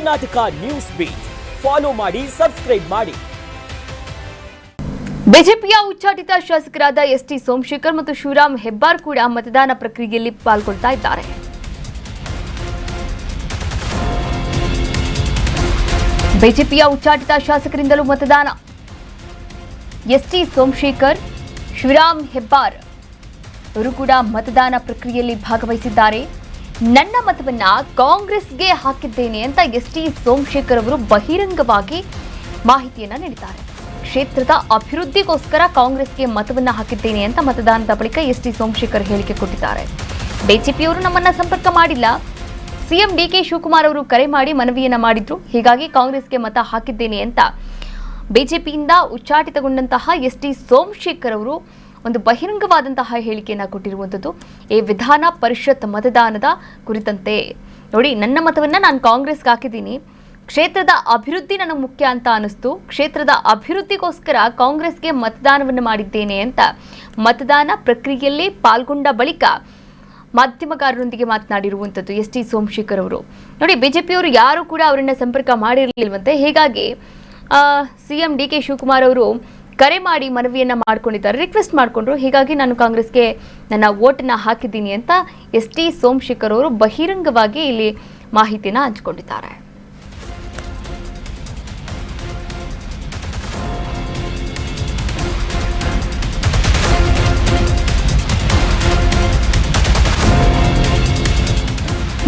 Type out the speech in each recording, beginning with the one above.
Karnataka news beet follow ಮಾಡಿ, subscribe ಮಾಡಿ. ಬಿಜೆಪಿಯ ಉಚ್ಚಾಟಿತ ಶಾಸಕರಾದ ಎಸ್ಟಿ ಸೋಮಶೇಖರ್ ಮತ್ತು ಶಿವರಾಮ್ ಹೆಬ್ಬಾರ್ ಕೂಡ ಮತದಾನ ಪ್ರಕ್ರಿಯೆಯಲ್ಲಿ ಪಾಲ್ಗೊಳ್ತಾ ಇದ್ದಾರೆ. ಬಿಜೆಪಿಯ ಉಚ್ಚಾಟಿತ ಶಾಸಕರಿಂದಲೂ ಮತದಾನ. ಎಸ್ಟಿ ಸೋಮಶೇಖರ್, ಶಿವರಾಮ್ ಹೆಬ್ಬಾರ್ ಅವರು ಕೂಡ ಮತದಾನ ಪ್ರಕ್ರಿಯೆಯಲ್ಲಿ ಭಾಗವಹಿಸಿದ್ದಾರೆ. ನನ್ನ ಮತವನ್ನ ಕಾಂಗ್ರೆಸ್ಗೆ ಹಾಕಿದ್ದೇನೆ ಅಂತ ಎಸ್ಟಿ ಸೋಮಶೇಖರ್ ಅವರು ಬಹಿರಂಗವಾಗಿ ಮಾಹಿತಿಯನ್ನ ನೀಡಿದ್ದಾರೆ. ಕ್ಷೇತ್ರದ ಅಭಿವೃದ್ಧಿಗೋಸ್ಕರ ಕಾಂಗ್ರೆಸ್ಗೆ ಮತವನ್ನ ಹಾಕಿದ್ದೇನೆ ಅಂತ ಮತದಾನದ ಬಳಿಕ ಎಸ್ಟಿ ಸೋಮಶೇಖರ್ ಹೇಳಿಕೆ ಕೊಟ್ಟಿದ್ದಾರೆ. ಬಿಜೆಪಿಯವರು ನಮ್ಮನ್ನ ಸಂಪರ್ಕ ಮಾಡಿಲ್ಲ. ಸಿಎಂ ಡಿಕೆ ಶಿವಕುಮಾರ್ ಅವರು ಕರೆ ಮಾಡಿ ಮನವಿಯನ್ನ ಮಾಡಿದ್ರು. ಹೀಗಾಗಿ ಕಾಂಗ್ರೆಸ್ಗೆ ಮತ ಹಾಕಿದ್ದೇನೆ ಅಂತ ಬಿಜೆಪಿಯಿಂದ ಉಚ್ಚಾಟಿತಗೊಂಡಂತಹ ಎಸ್ಟಿ ಸೋಮಶೇಖರ್ ಅವರು ಒಂದು ಬಹಿರಂಗವಾದಂತಹ ಹೇಳಿಕೆಯನ್ನು ಕೊಟ್ಟಿರುವಂಥದ್ದು. ಈ ವಿಧಾನ ಪರಿಷತ್ ಮತದಾನದ ಕುರಿತಂತೆ ನೋಡಿ, ನನ್ನ ಮತವನ್ನು ನಾನು ಕಾಂಗ್ರೆಸ್ಗೆ ಹಾಕಿದ್ದೀನಿ. ಕ್ಷೇತ್ರದ ಅಭಿವೃದ್ಧಿ ನನಗೆ ಮುಖ್ಯ ಅಂತ ಅನಿಸ್ತು. ಕ್ಷೇತ್ರದ ಅಭಿವೃದ್ಧಿಗೋಸ್ಕರ ಕಾಂಗ್ರೆಸ್ಗೆ ಮತದಾನವನ್ನು ಮಾಡಿದ್ದೇನೆ ಅಂತ ಮತದಾನ ಪ್ರಕ್ರಿಯೆಯಲ್ಲಿ ಪಾಲ್ಗೊಂಡ ಬಳಿಕ ಮಾಧ್ಯಮಗಾರರೊಂದಿಗೆ ಮಾತನಾಡಿರುವಂಥದ್ದು ಎಸ್ಟಿ ಸೋಮಶೇಖರ್ ಅವರು. ನೋಡಿ, ಬಿಜೆಪಿಯವರು ಯಾರು ಕೂಡ ಅವರನ್ನ ಸಂಪರ್ಕ ಮಾಡಿರಲಿಲ್ವಂತೆ. ಹೀಗಾಗಿ ಸಿಎಂ ಡಿಕೆ ಶಿವಕುಮಾರ್ ಅವರು ಕರೆ ಮಾಡಿ ಮನವಿಯನ್ನ ಮಾಡ್ಕೊಂಡಿದ್ದಾರೆ, ರಿಕ್ವೆಸ್ಟ್ ಮಾಡಿಕೊಂಡ್ರು. ಹೀಗಾಗಿ ನಾನು ಕಾಂಗ್ರೆಸ್ಗೆ ನನ್ನ ವೋಟನ್ನ ಹಾಕಿದ್ದೀನಿ ಅಂತ ಎಸ್ಟಿ ಸೋಮಶೇಖರ್ ಅವರು ಬಹಿರಂಗವಾಗಿ ಇಲ್ಲಿ ಮಾಹಿತಿನ ಹಂಚಿಕೊಂಡಿದ್ದಾರೆ.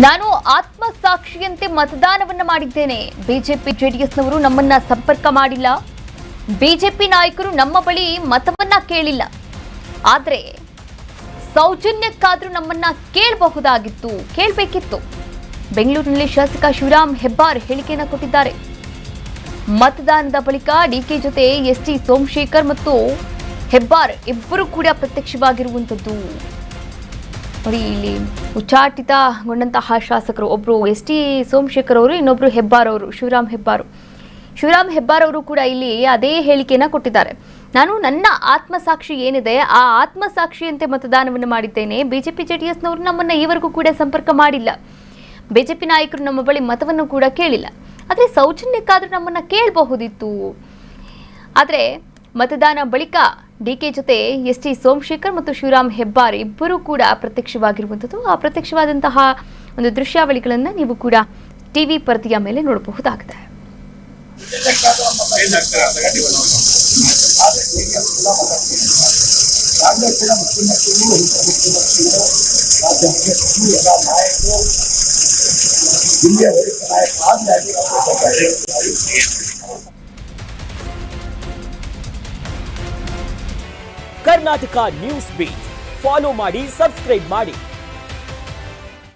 ನಾನು ಆತ್ಮಸಾಕ್ಷಿಯಂತೆ ಮತದಾನವನ್ನ ಮಾಡಿದ್ದೇನೆ. ಬಿಜೆಪಿ ಜೆಡಿಎಸ್ನವರು ನಮ್ಮನ್ನ ಸಂಪರ್ಕ ಮಾಡಿಲ್ಲ. ಬಿಜೆಪಿ ನಾಯಕರು ನಮ್ಮ ಬಳಿ ಮತವನ್ನ ಕೇಳಿಲ್ಲ. ಆದರೆ ಸೌಜನ್ಯಕ್ಕಾದ್ರೂ ನಮ್ಮನ್ನ ಕೇಳಬೇಕಿತ್ತು. ಬೆಂಗಳೂರಿನಲ್ಲಿ ಶಾಸಕ ಶಿವರಾಮ್ ಹೆಬ್ಬಾರ್ ಹೇಳಿಕೆಯನ್ನು ಕೊಟ್ಟಿದ್ದಾರೆ. ಮತದಾನದ ಬಳಿಕ ಡಿಕೆ ಜೊತೆ ಎಸ್ಟಿ ಸೋಮಶೇಖರ್ ಮತ್ತು ಹೆಬ್ಬಾರ್ ಇಬ್ಬರು ಕೂಡ ಪ್ರತ್ಯಕ್ಷವಾಗಿರುವಂಥದ್ದು. ನೋಡಿ, ಇಲ್ಲಿ ಉಚ್ಚಾಟಿತಗೊಂಡಂತಹ ಶಾಸಕರು ಒಬ್ರು ಎಸ್ಟಿ ಸೋಮಶೇಖರ್ ಅವರು, ಇನ್ನೊಬ್ರು ಹೆಬ್ಬಾರ್ ಅವರು, ಶಿವರಾಮ್ ಹೆಬ್ಬಾರ್ ಅವರು ಕೂಡ ಇಲ್ಲಿ ಅದೇ ಹೇಳಿಕೆಯನ್ನ ಕೊಟ್ಟಿದ್ದಾರೆ. ನಾನು ನನ್ನ ಆತ್ಮಸಾಕ್ಷಿ ಏನಿದೆ ಆ ಆತ್ಮಸಾಕ್ಷಿಯಂತೆ ಮತದಾನವನ್ನು ಮಾಡಿದ್ದೇನೆ. ಬಿಜೆಪಿ ಜೆಡಿಎಸ್ನವರು ನಮ್ಮನ್ನ ಈವರೆಗೂ ಕೂಡ ಸಂಪರ್ಕ ಮಾಡಿಲ್ಲ. ಬಿಜೆಪಿ ನಾಯಕರು ನಮ್ಮ ಬಳಿ ಮತವನ್ನು ಕೂಡ ಕೇಳಿಲ್ಲ. ಆದರೆ ಸೌಜನ್ಯಕ್ಕಾದ್ರೂ ನಮ್ಮನ್ನ ಕೇಳಬಹುದಿತ್ತು. ಆದರೆ ಮತದಾನ ಬಳಿಕ ಡಿಕೆ ಜೊತೆ ಎಸ್ಟಿ ಸೋಮಶೇಖರ್ ಮತ್ತು ಶಿವರಾಮ್ ಹೆಬ್ಬಾರ್ ಇಬ್ಬರು ಕೂಡ ಪ್ರತ್ಯಕ್ಷವಾಗಿರುವಂಥದ್ದು. ಆ ಪ್ರತ್ಯಕ್ಷವಾದಂತಹ ಒಂದು ದೃಶ್ಯಾವಳಿಗಳನ್ನು ನೀವು ಕೂಡ ಟಿವಿ ಪರದೆಯ ಮೇಲೆ ನೋಡಬಹುದಾಗಿದೆ. ಕರ್ನಾಟಕ ನ್ಯೂಸ್ ಬೀಟ್ ಫಾಲೋ ಮಾಡಿ, ಸಬ್ಸ್ಕ್ರೈಬ್ ಮಾಡಿ.